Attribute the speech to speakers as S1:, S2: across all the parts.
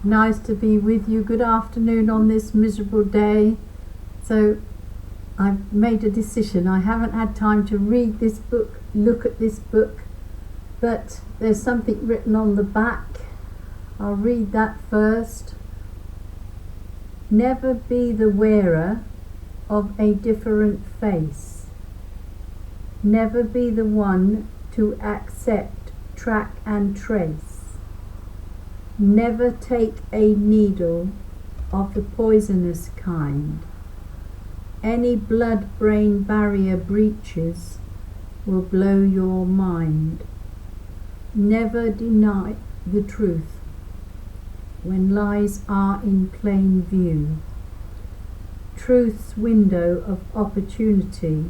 S1: Nice to be with you. Good afternoon on this miserable day. So I've made a decision. I haven't had time to read this book, look at this book, but there's something written on the back. I'll read that first. Never be the wearer of a different face. Never be the one to accept, track and trace. Never take a needle of the poisonous kind. Any blood-brain barrier breaches will blow your mind. Never deny the truth when lies are in plain view. Truth's window of opportunity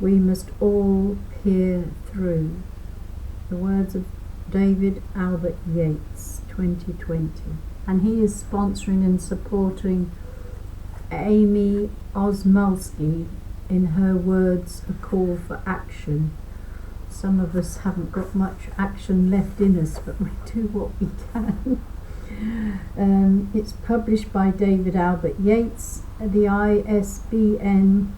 S1: we must all peer through. The words of David Albert Yates, 2020. And he is sponsoring and supporting AIMEE Osmulski in her words, A Call for Action. Some of us haven't got much action left in us, but we do what we can. It's published by David Albert Yates, the ISBN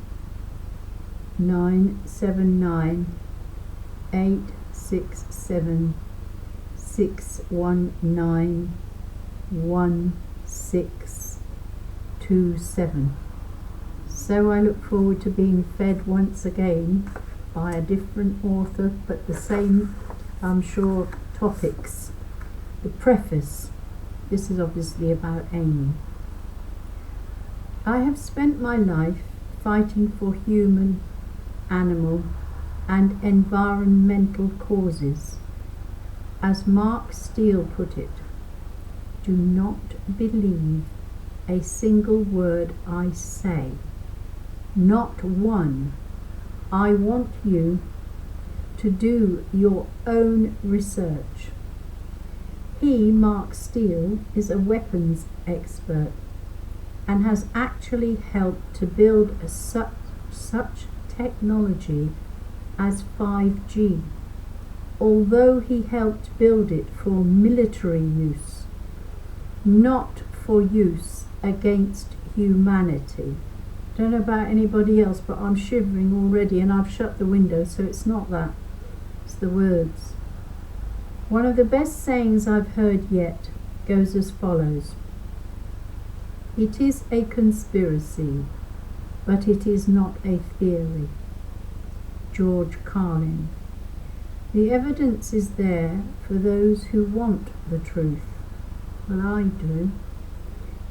S1: 979-867-619-1627. So I look forward to being fed once again by a different author, but the same, I'm sure, topics. The preface. This is obviously about AIMEE. I have spent my life fighting for human, animal and environmental causes. As Mark Steele put it, do not believe a single word I say. Not one. I want you to do your own research. He, Mark Steele, is a weapons expert and has actually helped to build such technology as 5G, although he helped build it for military use, not for use against humanity. Don't know about anybody else, but I'm shivering already, and I've shut the window, so it's not that. It's the words. One of the best sayings I've heard yet goes as follows. It is a conspiracy, but it is not a theory. George Carlin. The evidence is there for those who want the truth. Well, I do.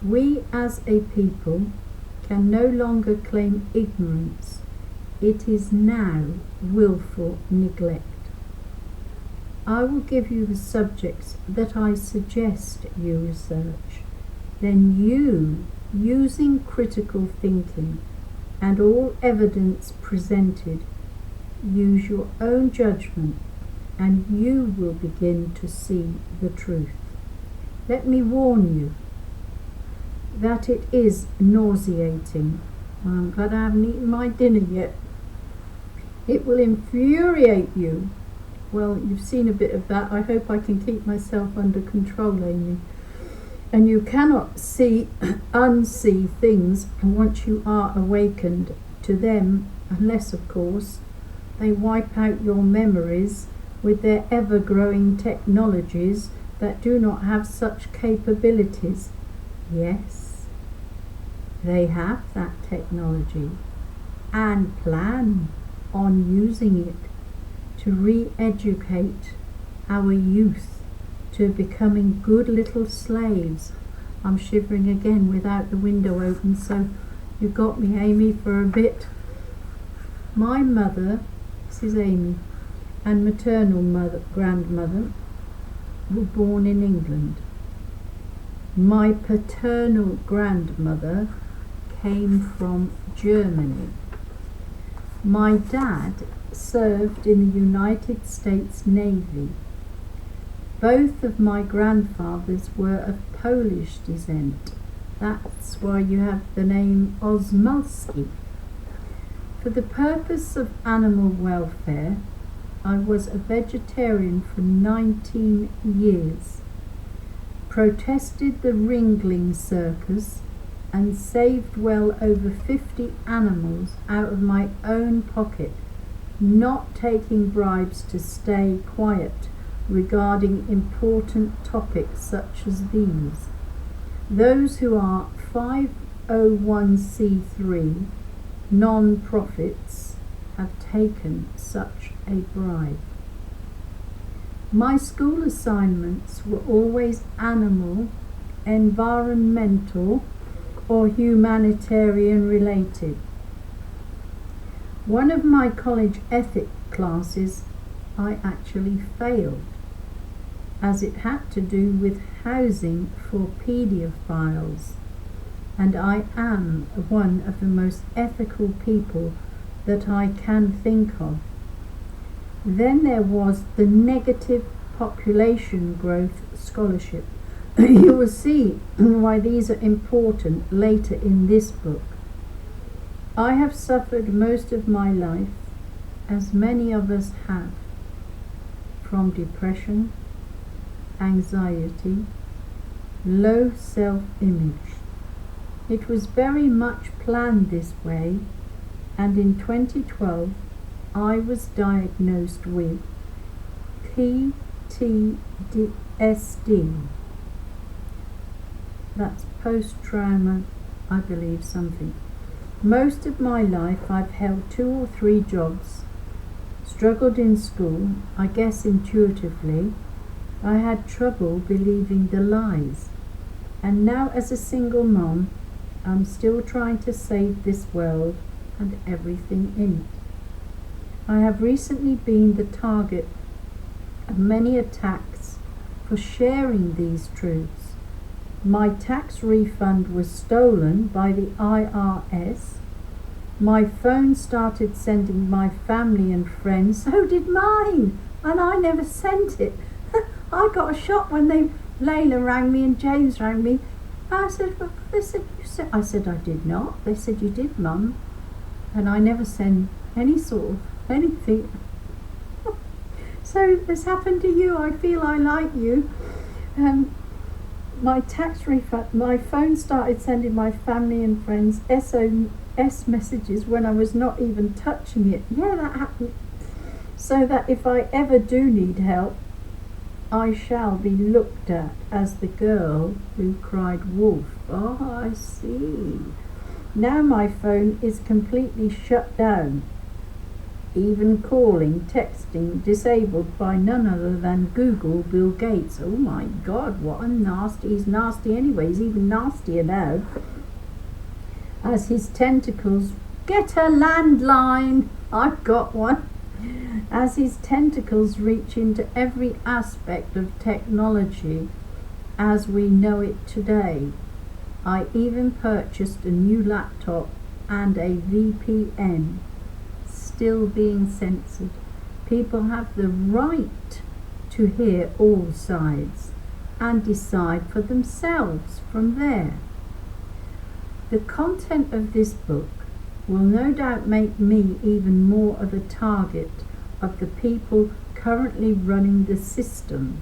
S1: We as a people can no longer claim ignorance. It is now willful neglect. I will give you the subjects that I suggest you research. Then you, using critical thinking and all evidence presented, use your own judgment and you will begin to see the truth. Let me warn you that it is nauseating. I'm glad I haven't eaten my dinner yet. It will infuriate you. Well, you've seen a bit of that. I hope I can keep myself under control, AIMEE. And you cannot unsee things once you are awakened to them, unless, of course, they wipe out your memories with their ever-growing technologies that do not have such capabilities. Yes, they have that technology and plan on using it to re-educate our youth to becoming good little slaves. I'm shivering again without the window open, so you got me, AIMEE, for a bit. My mother, this is AIMEE, and maternal grandmother were born in England. My paternal grandmother came from Germany. My dad served in the United States Navy. Both of my grandfathers were of Polish descent. That's why you have the name Osmulski. For the purpose of animal welfare, I was a vegetarian for 19 years. protested the Ringling Circus, and saved well over 50 animals out of my own pocket, not taking bribes to stay quiet regarding important topics such as these. Those who are 501c3 non-profits have taken such a bribe. My school assignments were always animal, environmental, or humanitarian related. One of my college ethics classes I actually failed, as it had to do with housing for paedophiles, and I am one of the most ethical people that I can think of. Then there was the negative population growth scholarship. You will see why these are important later in this book. I have suffered most of my life, as many of us have, from depression, anxiety, low self-image. It was very much planned this way, and in 2012 I was diagnosed with PTSD. That's post-trauma, I believe, something. Most of my life I've held 2 or 3 jobs, struggled in school, I guess intuitively. I had trouble believing the lies. And now as a single mom, I'm still trying to save this world and everything in it. I have recently been the target of many attacks for sharing these truths. My tax refund was stolen by the IRS. My phone started sending my family and friends, so did mine, and I never sent it. I got a shock when Layla rang me and James rang me. I said, well, they said, you said, I said, I did not. They said, you did, Mum. And I never send any sort of anything. So this happened to you. I feel I like you. My tax refund, my phone started sending my family and friends SOS messages when I was not even touching it. Yeah, that happened. So that if I ever do need help, I shall be looked at as the girl who cried wolf. Oh, I see. Now my phone is completely shut down. Even calling, texting, disabled by none other than Google Bill Gates. Oh my God, what a nasty, he's nasty anyway, he's even nastier now. As his tentacles, get a landline, I've got one. As his tentacles reach into every aspect of technology as we know it today. I even purchased a new laptop and a VPN. Still being censored. People have the right to hear all sides and decide for themselves from there. The content of this book will no doubt make me even more of a target of the people currently running the system,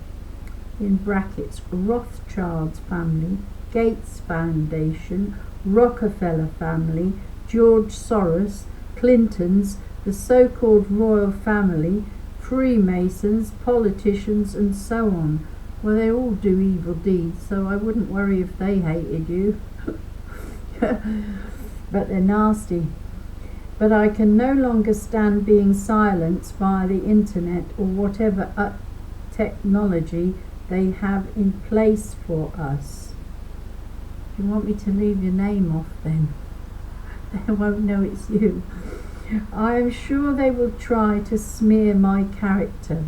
S1: in brackets, Rothschild's family, Gates Foundation, Rockefeller family, George Soros, Clintons, the so-called royal family, Freemasons, politicians, and so on. Well, they all do evil deeds, so I wouldn't worry if they hated you. But they're nasty. But I can no longer stand being silenced via the internet or whatever technology they have in place for us. Do you want me to leave your name off then? They won't know it's you. I am sure they will try to smear my character.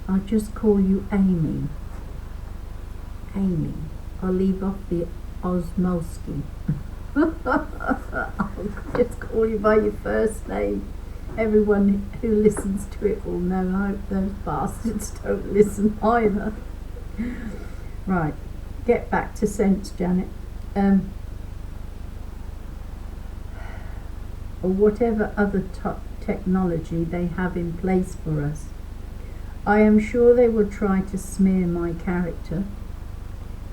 S1: I'll just call you Amy. Amy. I'll leave off the Osmolsky. I'll just call you by your first name. Everyone who listens to it will know. I hope those bastards don't listen either. Right, get back to sense, Janet. Or whatever other technology they have in place for us. I am sure they will try to smear my character.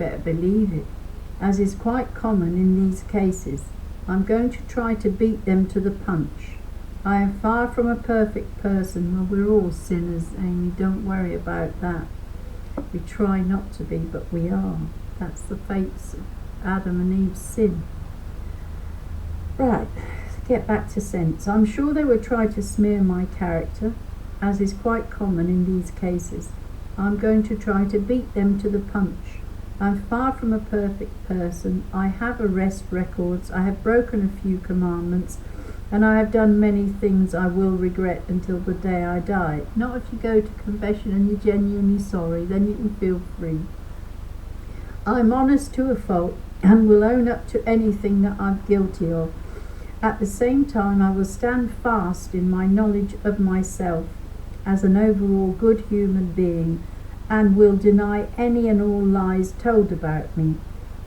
S1: better believe it. As is quite common in these cases, I'm going to try to beat them to the punch. I am far from a perfect person. Well, we're all sinners, Amy, don't worry about that. We try not to be, but we are. That's the fates of Adam and Eve's sin. Right, let's get back to sense. I'm sure they would try to smear my character, as is quite common in these cases. I'm going to try to beat them to the punch. I'm far from a perfect person. I have arrest records. I have broken a few commandments, and I have done many things I will regret until the day I die. Not if you go to confession and you're genuinely sorry, then you can feel free. I'm honest to a fault and will own up to anything that I'm guilty of. At the same time, I will stand fast in my knowledge of myself as an overall good human being, and will deny any and all lies told about me.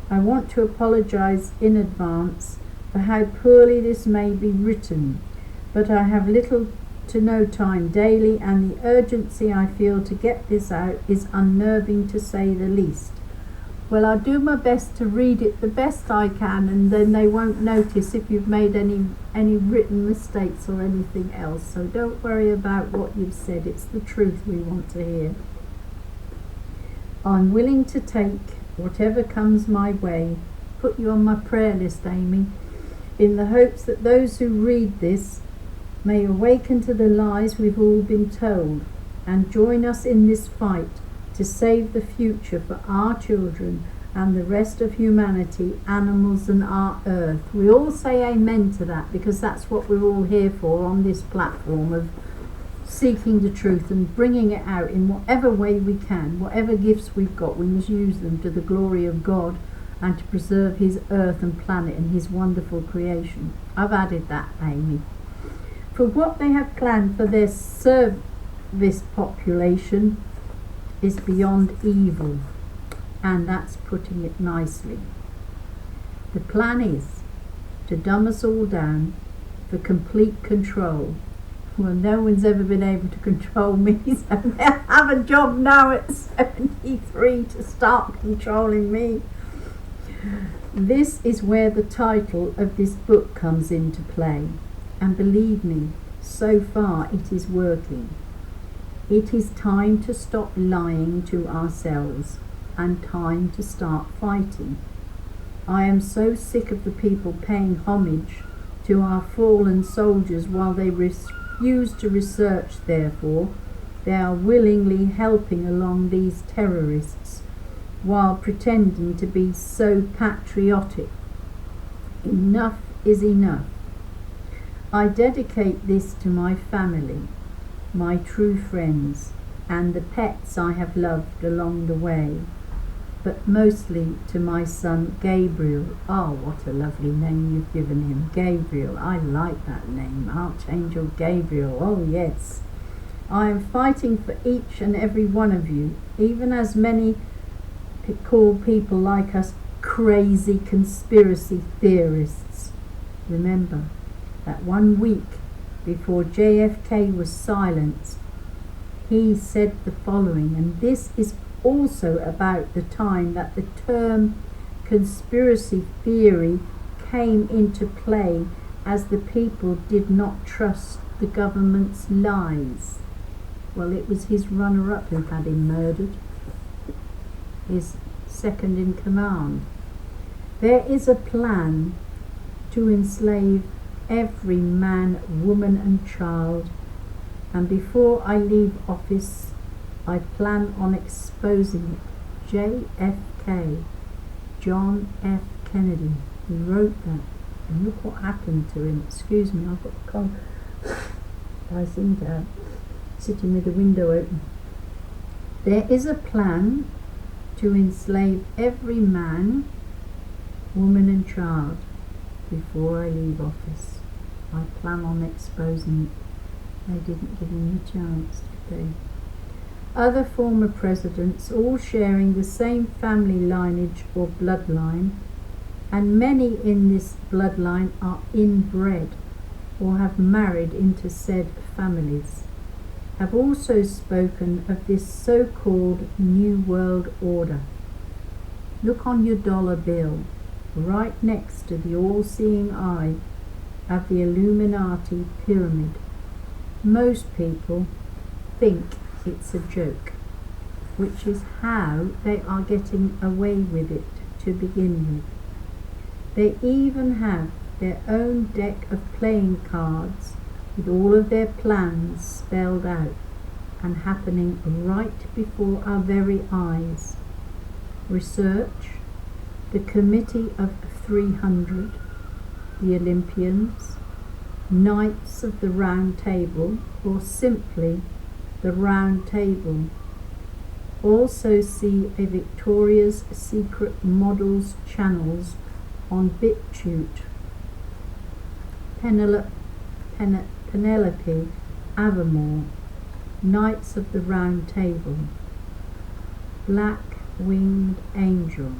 S1: I want to apologize in advance for how poorly this may be written, but I have little to no time daily, and the urgency I feel to get this out is unnerving to say the least. Well, I'll do my best to read it the best I can, and then they won't notice if you've made any written mistakes or anything else. So don't worry about what you've said. It's the truth we want to hear. I'm willing to take whatever comes my way. Put you on my prayer list, Amy, in the hopes that those who read this may awaken to the lies we've all been told and join us in this fight to save the future for our children and the rest of humanity, animals and our earth. We all say amen to that, because that's what we're all here for on this platform of seeking the truth and bringing it out in whatever way we can. Whatever gifts we've got, we must use them to the glory of God and to preserve his earth and planet and his wonderful creation. I've added that, Amy. For what they have planned for their service population is beyond evil, and that's putting it nicely. The plan is to dumb us all down for complete control. Well, no one's ever been able to control me, so they'll have a job now at 73 to start controlling me. This is where the title of this book comes into play, and believe me, so far it is working. It is time to stop lying to ourselves and time to start fighting. I am so sick of the people paying homage to our fallen soldiers while they refuse to research. Therefore, they are willingly helping along these terrorists while pretending to be so patriotic. Enough is enough. I dedicate this to my family, my true friends, and the pets I have loved along the way, but mostly to my son Gabriel. Oh, what a lovely name you've given him, Gabriel. I like that name, Archangel Gabriel. Oh yes. I am fighting for each and every one of you, even as many call people like us crazy conspiracy theorists. Remember that 1 week before JFK was silenced, he said the following, and this is also about the time that the term conspiracy theory came into play, as the people did not trust the government's lies. Well, it was his runner-up who had him murdered, his second in command. There is a plan to enslave every man, woman and child, and before I leave office I plan on exposing it. JFK, John F. Kennedy, he wrote that, and look what happened to him. Excuse me, I've got a cold. I seem to have sitting with the window open. There is a plan to enslave every man, woman and child before I leave office. I plan on exposing it. They didn't give him the chance, did they? Other former presidents, all sharing the same family lineage or bloodline, and many in this bloodline are inbred or have married into said families, have also spoken of this so-called New World Order. Look on your dollar bill, right next to the all-seeing eye of the Illuminati pyramid. Most people think it's a joke, which is how they are getting away with it to begin with. They even have their own deck of playing cards with all of their plans spelled out and happening right before our very eyes. Research, the Committee of 300, the Olympians, Knights of the Round Table, or simply the Round Table. Also see a Victoria's Secret Models channels on BitChute. Penelope Avermore, Knights of the Round Table, Black Winged Angel,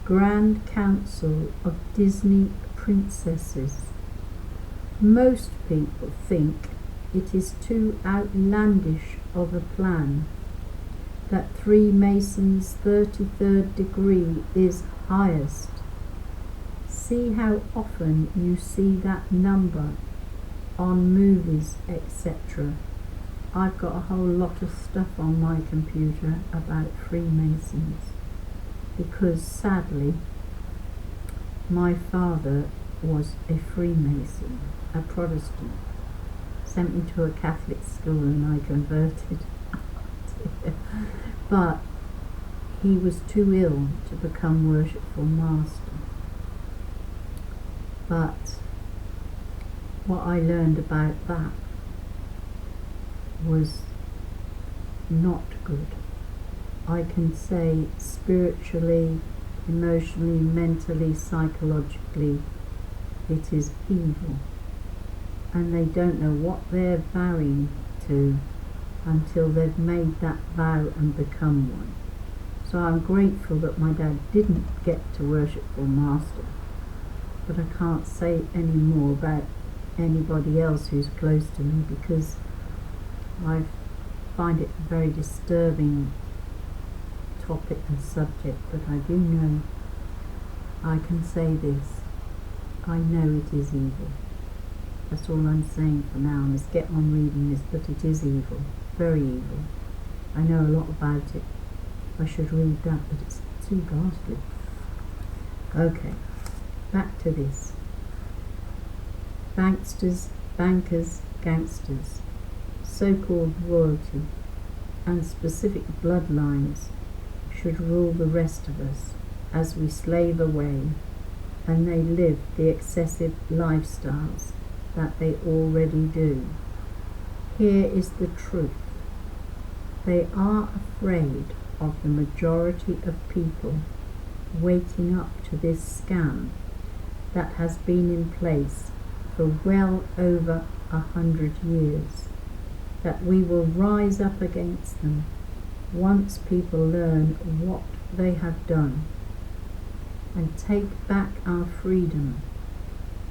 S1: Grand Council of Disney Princesses. Most people think it is too outlandish of a plan, that Freemason's 33rd degree is highest. See how often you see that number on movies, etc. I've got a whole lot of stuff on my computer about Freemasons, because sadly my father was a Freemason, a Protestant. Sent me to a Catholic school and I converted. But he was too ill to become worshipful master. But what I learned about that was not good. I can say spiritually, emotionally, mentally, psychologically, it is evil. And they don't know what they're vowing to until they've made that vow and become one. So I'm grateful that my dad didn't get to worshipful master, but I can't say any more about anybody else who's close to me, because I find it a very disturbing topic and subject. But I do know, I can say this, I know it is evil. That's all I'm saying for now. I must get on reading this, but it is evil, very evil. I know a lot about it. I should read that, but it's too ghastly. Okay, back to this. Banksters, bankers, gangsters, so-called royalty, and specific bloodlines should rule the rest of us as we slave away and they live the excessive lifestyles that they already do. Here is the truth. They are afraid of the majority of people waking up to this scam that has been in place for well over 100 years, that we will rise up against them once people learn what they have done and take back our freedom,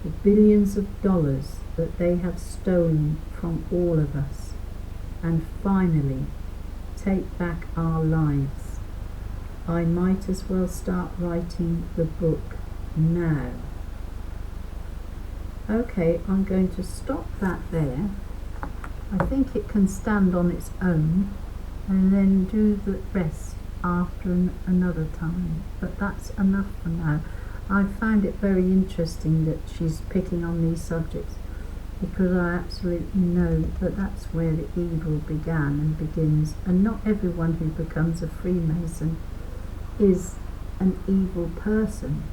S1: the billions of dollars that they have stolen from all of us, and finally take back our lives. I might as well start writing the book now. Okay, I'm going to stop that there. I think it can stand on its own, and then do the rest after another time. But that's enough for now. I found it very interesting that she's picking on these subjects, because I absolutely know that that's where the evil began and begins, and not everyone who becomes a Freemason is an evil person.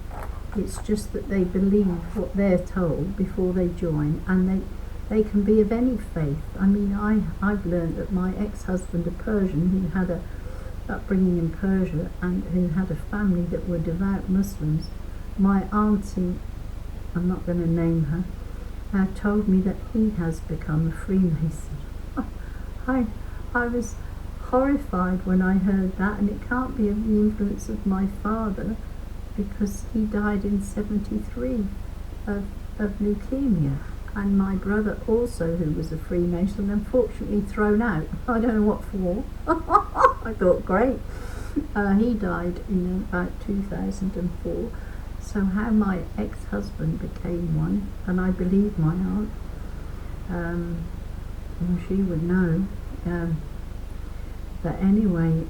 S1: It's just that they believe what they're told before they join, and they can be of any faith. I mean, I've learned that my ex-husband, a Persian who had a upbringing in Persia and who had a family that were devout Muslims, my auntie, I'm not going to name her, told me that he has become a Freemason. I was horrified when I heard that, and it can't be of the influence of my father, because he died in 73 of leukemia, and my brother also, who was a Freemason, unfortunately thrown out. I don't know what for. I thought, great. He died in about 2004. So how my ex-husband became one, and I believe my aunt, she would know. But anyway,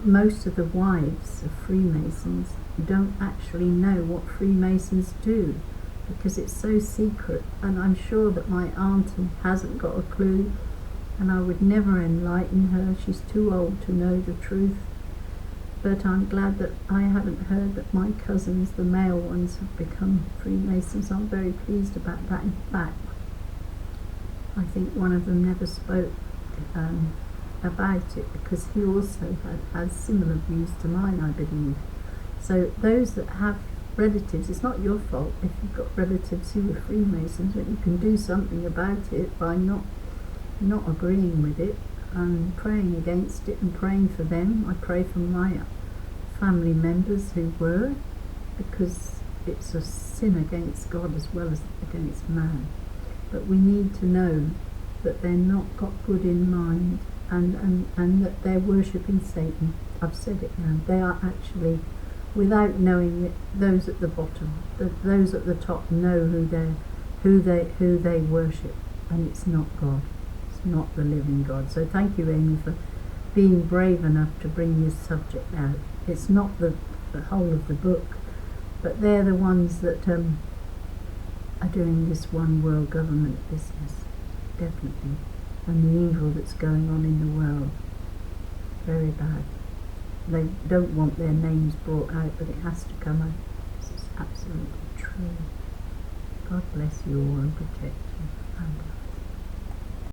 S1: most of the wives of Freemasons don't actually know what Freemasons do, because it's so secret, and I'm sure that my auntie hasn't got a clue, and I would never enlighten her. She's too old to know the truth. But I'm glad that I haven't heard that my cousins, the male ones, have become Freemasons. I'm very pleased about that. In fact, I think one of them never spoke about it, because he also has similar views to mine, I believe. So those that have relatives, it's not your fault if you've got relatives who are Freemasons, but you can do something about it by not agreeing with it and praying against it and praying for them. I pray for my family members who were, because it's a sin against God as well as against man. But we need to know that they're not got good in mind, and that they're worshipping Satan. I've said it now. They are actually, without knowing it, those at the bottom, those at the top know who they worship, and it's not God. It's not the living God. So thank you, AIMEE, for being brave enough to bring this subject out. It's not the whole of the book, but they're the ones that are doing this one world government business, definitely, and the evil that's going on in the world. Very bad. They don't want their names brought out, but it has to come out. This is absolutely true. God bless you all and protect you.